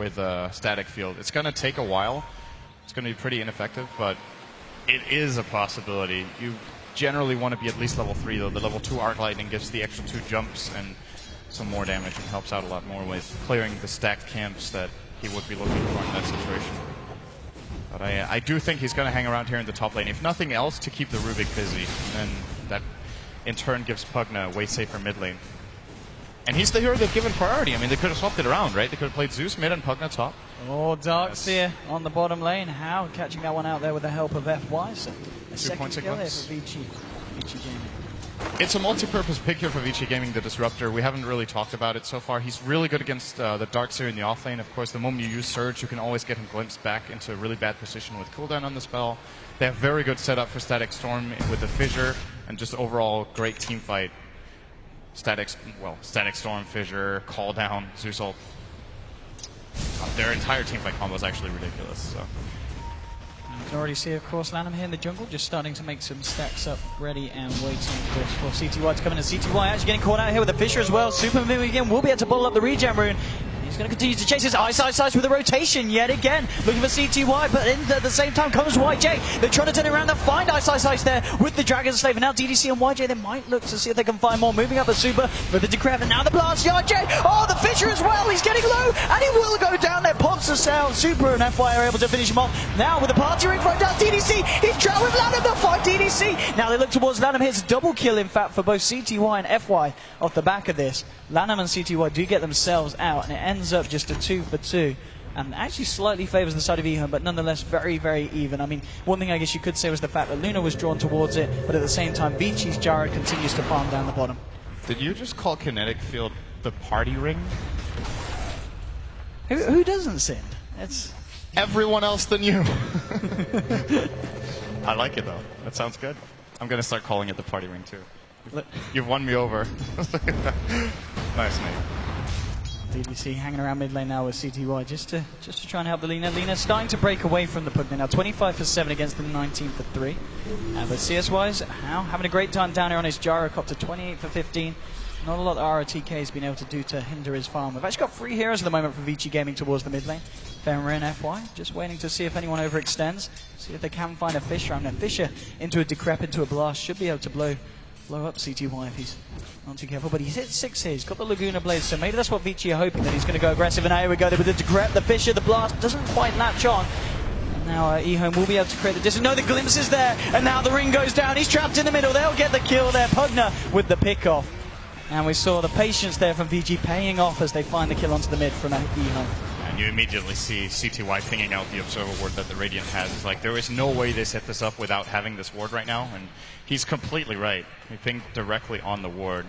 with Static Field. It's going to take a while. It's going to be pretty ineffective, but it is a possibility. You generally want to be at least level 3, though. The level 2 Arc Lightning gives the extra 2 jumps and some more damage and helps out a lot more with clearing the stacked camps that he would be looking for in that situation. But I do think he's going to hang around here in the top lane, if nothing else, to keep the Rubik busy. And that, in turn, gives Pugna a way safer mid lane. And he's the hero they've given priority. I mean, they could have swapped it around, right? They could have played Zeus mid and Pugna top. Oh, Darkseer on the bottom lane. How catching that one out there with the help of FY. So a 2-point kill there for Vici Gaming. It's a multi-purpose pick here for Vici Gaming, the Disruptor. We haven't really talked about it so far. He's really good against the Darkseer in the offlane. Of course, the moment you use Surge, you can always get him glimpsed back into a really bad position with cooldown on the spell. They have very good setup for Static Storm with the Fissure, and just overall great team fight. Static Storm, Fissure, Call Down, Zeus ult. Their entire team fight combo is actually ridiculous. So. You can already see, of course, Lanham here in the jungle, just starting to make some stacks up, ready and waiting for CTY to come in. And CTY actually getting caught out here with the Fissure as well. Super Mimic again will be able to bottle up the regen rune. He's going to continue to chase his Ice with a rotation yet again. Looking for CTY, but at the same time comes YJ. They're trying to turn around. They'll find Ice there with the Dragon Slave. And now DDC and YJ, they might look to see if they can find more. Moving up the Super for the Decrep. And now the Blast. YJ, oh, the Fissure as well. He's getting low, and he will go down there. Pops us out. Super and FY are able to finish him off. Now with the party ring thrown down, DDC. He's trapped with Lanham. They'll find DDC. Now they look towards Lanham. Here's a double kill, in fact, for both CTY and FY off the back of this. Lanham and CTY do get themselves out, and it ends up just a 2-for-2. And actually slightly favours the side of Ehun, but nonetheless very, very even. I mean, one thing I guess you could say was the fact that Luna was drawn towards it, but at the same time, Vici's Jared continues to farm down the bottom. Did you just call Kinetic Field the party ring? Who doesn't sin? It's everyone else than you. I like it, though. That sounds good. I'm going to start calling it the party ring, too. You've won me over. Nice name. DDC hanging around mid lane now with CTY just to try and help the Lina. Lina's starting to break away from the Pugna now. 25 for 7 against the 19 for 3. But CS-wise, How having a great time down here on his Gyrocopter. 28 for 15. Not a lot that ROTK has been able to do to hinder his farm. We've actually got 3 heroes at the moment from Vici Gaming towards the mid lane. Fenrir and FY, just waiting to see if anyone overextends. See if they can find a Fissure. I mean, a Fissure into a Decrep, into a Blast, should be able to blow up CTY if he's not too careful. But he's hit 6 here. He's got the Laguna Blade, so maybe that's what Vici are hoping, that he's going to go aggressive. And here we go with the Decrep, the Fissure, the Blast. Doesn't quite latch on. And now E-Home will be able to create the distance. No, the glimpse is there. And now the ring goes down. He's trapped in the middle. They'll get the kill there. Pugna with the pick-off. And we saw the patience there from VG paying off as they find the kill onto the mid from E-Home. And you immediately see CTY pinging out the Observer ward that the Radiant has. It's like, there is no way they set this up without having this ward right now, and he's completely right. He pinged directly on the ward.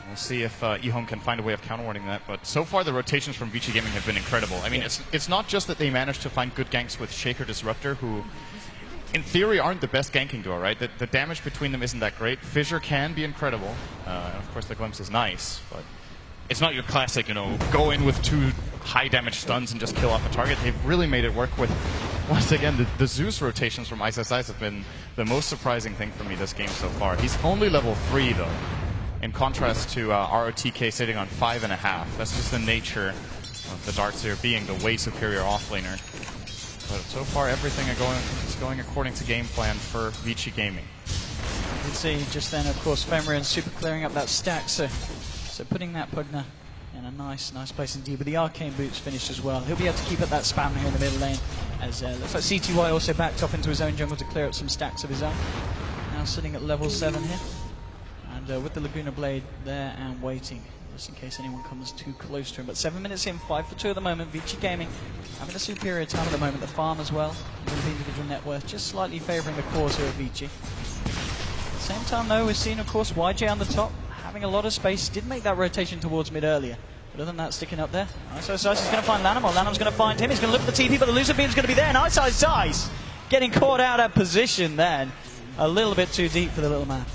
We'll see if E-Home can find a way of counterwarding that, but so far the rotations from Vici Gaming have been incredible. I mean, it's not just that they managed to find good ganks with Shaker Disruptor, who in theory aren't the best ganking duo, right? The damage between them isn't that great. Fissure can be incredible, and of course the Glimpse is nice, but it's not your classic, go in with 2 high damage stuns and just kill off a target. They've really made it work with, once again, the Zeus rotations from Ice have been the most surprising thing for me this game so far. He's only level 3 though, in contrast to ROTK sitting on 5.5. That's just the nature of the Darkseer being the way superior offlaner. But so far everything is going according to game plan for Vici Gaming. You can see just then, of course, Fenrir and Super clearing up that stack, so putting that Pugna in a nice place indeed. But the Arcane Boots finished as well. He'll be able to keep up that spam here in the middle lane, as looks like CTY also backed off into his own jungle to clear up some stacks of his own. Now sitting at level 7 here, and with the Laguna Blade there and waiting, just in case anyone comes too close to him. But 7 minutes in, 5 for 2 at the moment. Vici Gaming having a superior time at the moment. The farm as well, with the individual net worth, just slightly favouring the cause here of Vici. At the same time though, we're seeing of course YJ on the top, having a lot of space. Did make that rotation towards mid earlier. But other than that, sticking up there. Ice is going to find Lanham, or Lanham's going to find him. He's going to look for the TP, but the loser beam's going to be there. And Ice dies, getting caught out of position then. A little bit too deep for the little man.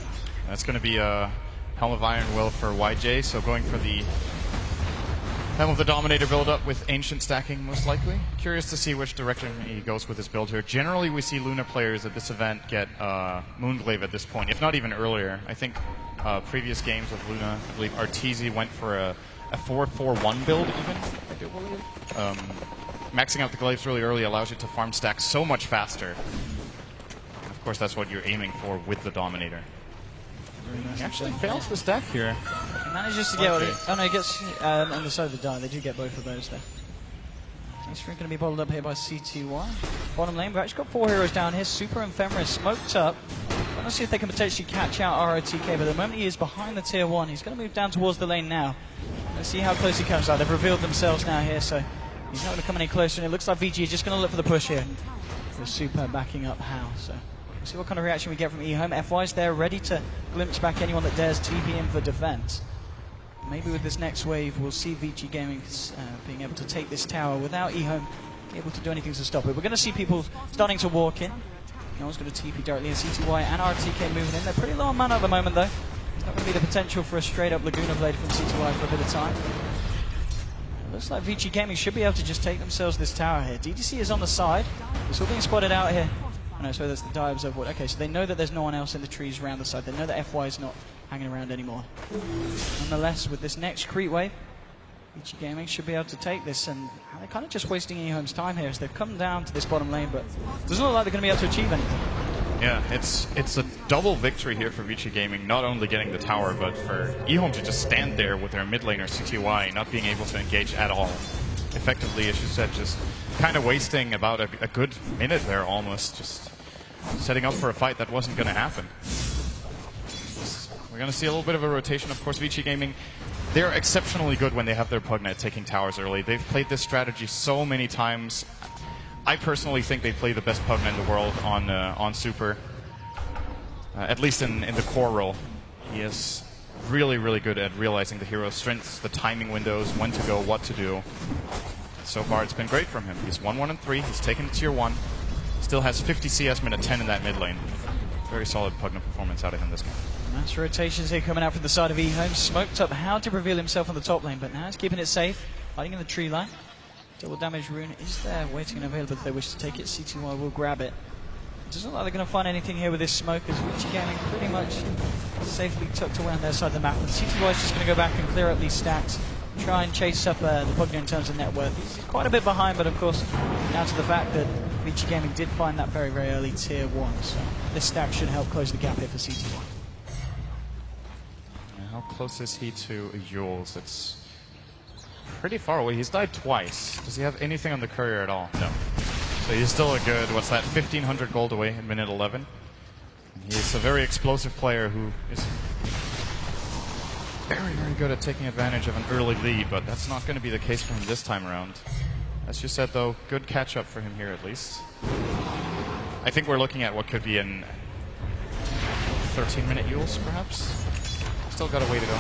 That's going to be a Helm of Iron Will for YJ, so going for the Helm of the Dominator build-up with Ancient stacking, most likely. Curious to see which direction he goes with his build here. Generally, we see Luna players at this event get Moonglaive at this point, if not even earlier. I think previous games of Luna, I believe Arteezy went for a 4-4-1 build even. believe. Maxing out the glaives really early allows you to farm stack so much faster. And of course, that's what you're aiming for with the Dominator. Nice. He actually fails the stack here. He manages to get oh no, he gets on the side of the die. They do get both of those there. He's going to be bottled up here by CTY. Bottom lane, we've actually got 4 heroes down here. Super and Ephemeris smoked up. Let's see if they can potentially catch out ROTK, but the moment he is behind the tier 1, he's going to move down towards the lane now. Let's see how close he comes out. They've revealed themselves now here, so he's not going to come any closer, and it looks like VG is just going to look for the push here. With Super backing up How, so we'll see what kind of reaction we get from eHome. FY's there, ready to glimpse back anyone that dares TP in for defense. Maybe with this next wave, we'll see VG Gaming being able to take this tower without eHome able to do anything to stop it. We're going to see people starting to walk in. No one's going to TP directly in. CTY and RTK moving in. They're pretty low on mana at the moment, though. There's not going to be the potential for a straight-up Laguna Blade from CTY for a bit of time. Looks like VG Gaming should be able to just take themselves this tower here. DDC is on the side. It's all being spotted out here. Oh no, sorry, that's the die observer ward. Okay, so they know that there's no one else in the trees around the side. They know that FY is not hanging around anymore. Nonetheless, with this next creep wave, VG Gaming should be able to take this, and they're kind of just wasting eHome's time here as they've come down to this bottom lane, but it doesn't look like they're going to be able to achieve anything. Yeah, it's a double victory here for VG Gaming, not only getting the tower, but for eHome to just stand there with their mid laner CTY not being able to engage at all. Effectively, as you said, just kind of wasting about a good minute there almost, just setting up for a fight that wasn't going to happen. We're going to see a little bit of a rotation. Of course, VG Gaming, they're exceptionally good when they have their Pugnet taking towers early. They've played this strategy so many times. I personally think they play the best Pugnet in the world on Super, at least in the core role. He is really, really good at realizing the hero's strengths, the timing windows, when to go, what to do. So far, it's been great from him. He's 1-1 and 3. He's taken tier 1. Still has 50 CS minute 10 in that mid lane. Very solid Pugnet performance out of him this game. Nice rotations here coming out from the side of eHome. Smoked up How to reveal himself on the top lane, but now he's keeping it safe, hiding in the tree line. Double damage rune is there, waiting and available if they wish to take it. CTY will grab it. It doesn't look like they're going to find anything here with this smoke, as VG Gaming pretty much safely tucked away on their side of the map. And CTY is just going to go back and clear up these stacks, try and chase up the Pugnet in terms of net worth. He's quite a bit behind, but of course, down to the fact that VG Gaming did find that very, very early tier 1. So this stack should help close the gap here for CTY. How close is he to Yules? It's pretty far away. He's died twice. Does he have anything on the courier at all? No. So he's still a good, what's that, 1,500 gold away in minute 11. He's a very explosive player who is very, very good at taking advantage of an early lead, but that's not going to be the case for him this time around. As you said, though, good catch-up for him here at least. I think we're looking at what could be an 13-minute Yules, perhaps? Still got a way to go.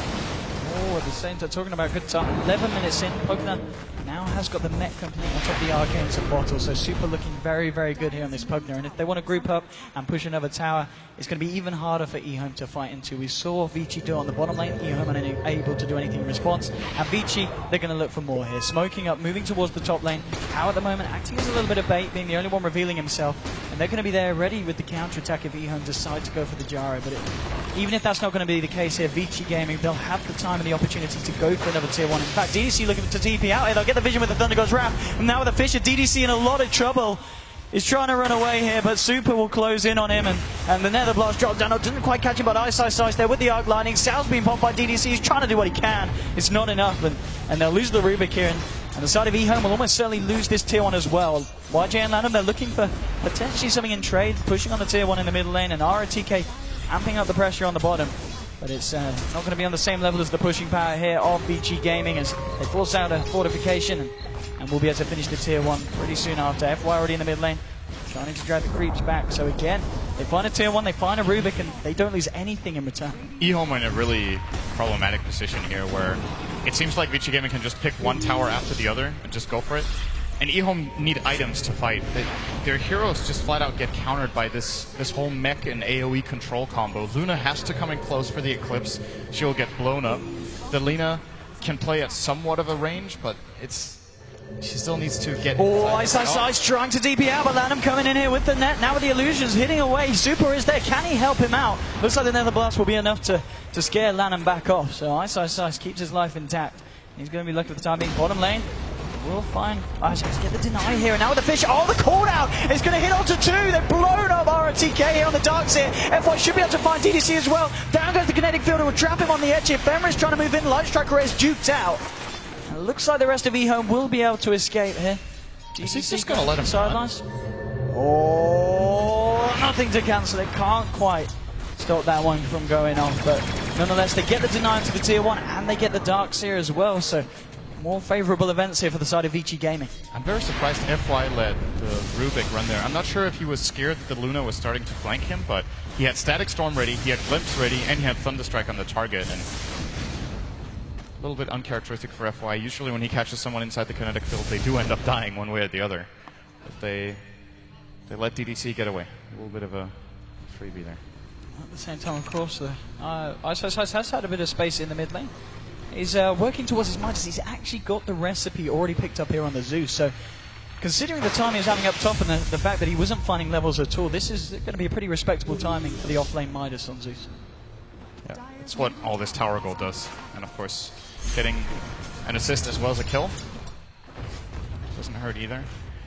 Oh, at the same time, talking about good time. 11 minutes in, Pugnet now has got the mech complete on top of the Arcanes and Bottle, so Super looking very, very good here on this Pugnet. And if they want to group up and push another tower, it's going to be even harder for eHome to fight into. We saw VG do it on the bottom lane, eHome unable to do anything in response. And VG, they're going to look for more here. Smoking up, moving towards the top lane. How at the moment, acting as a little bit of bait, being the only one revealing himself. And they're going to be there ready with the counter-attack if eHome decide to go for the gyro. But even if that's not going to be the case here, VG Gaming, they'll have the time and the opportunity to go for another tier 1. In fact, DDC looking to TP out here. They'll get the vision with the Thunder God's Wrath. And now with the Fisher, DDC in a lot of trouble. He's trying to run away here, but Super will close in on him. And the Nether Blast drops down. Doesn't quite catch him, but Ice there with the Arc Lightning. Sal's being popped by DDC. He's trying to do what he can. It's not enough. And they'll lose the Rubik here. And the side of eHome will almost certainly lose this tier 1 as well. YJ and Lanham, they're looking for potentially something in trade, pushing on the tier 1 in the middle lane, and ROTK amping up the pressure on the bottom. But it's not going to be on the same level as the pushing power here of VG Gaming as they force out a fortification, and we'll be able to finish the tier 1 pretty soon after. FY already in the mid lane, trying to drag the creeps back. So again, they find a tier 1, they find a Rubik, and they don't lose anything in return. eHome in a really problematic position here where it seems like VG Gaming can just pick one tower after the other and just go for it. And eHome need items to fight. Their heroes just flat out get countered by this whole mech and AoE control combo. Luna has to come in close for the Eclipse. She'll get blown up. The Lina can play at somewhat of a range, but she still needs to get... Oh, Ice trying to DP out, but Lanham coming in here with the net. Now with the illusions hitting away. Super is there. Can he help him out? Looks like the Nether Blast will be enough to scare Lanham back off. So Ice keeps his life intact. He's going to be lucky for the time being. Bottom lane. We'll find Isaac to get the deny here, and now with the fish. Oh, the call out is going to hit onto 2. They've blown up RTK here on the darks here. FY should be able to find DDC as well. Down goes the kinetic field, it will trap him on the edge here. Femra is trying to move in. Light Striker is duped out. And it looks like the rest of E-Home will be able to escape here. Is he just going to let him sidelines? Oh, nothing to cancel it. Can't quite stop that one from going off, but nonetheless, they get the deny to the tier 1 and they get the darks here as well. So more favourable events here for the side of Vici Gaming. I'm very surprised FY let the Rubik run there. I'm not sure if he was scared that the Luna was starting to flank him, but he had Static Storm ready, he had Glimpse ready, and he had Thunderstrike on the target. And a little bit uncharacteristic for FY. Usually when he catches someone inside the kinetic field, they do end up dying one way or the other. But they let DDC get away. A little bit of a freebie there. At the same time, of course, Ice has had a bit of space in the mid lane. He's working towards his Midas. He's actually got the recipe already picked up here on the Zeus. So, considering the time he was having up top and the fact that he wasn't finding levels at all, this is going to be a pretty respectable timing for the off-lane Midas on Zeus. Yeah, that's what all this tower gold does. And of course, getting an assist as well as a kill doesn't hurt either.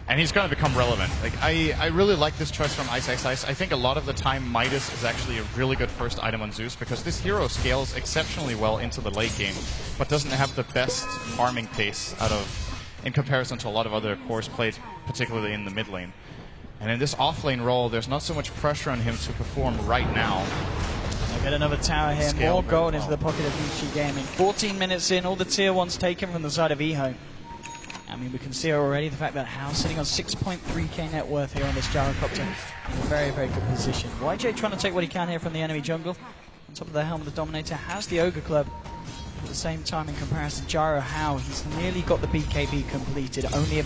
And he's going to become relevant. Like I really like this choice from Ice. I think a lot of the time Midas is actually a really good first item on Zeus because this hero scales exceptionally well into the late game, but doesn't have the best farming pace in comparison to a lot of other cores played, particularly in the mid lane. And in this off lane role, there's not so much pressure on him to perform right now. They'll get another tower here, more gold into the pocket of Vici Gaming. 14 minutes in, all the tier 1s taken from the side of E-Home. I mean, we can see already the fact that House sitting on 6.3k net worth here on this gyrocopter in a very, very good position. YJ trying to take what he can here from the enemy jungle. On top of the helm of the Dominator has the Ogre Club. At the same time, in comparison, Gyro How, he's nearly got the BKB completed. Only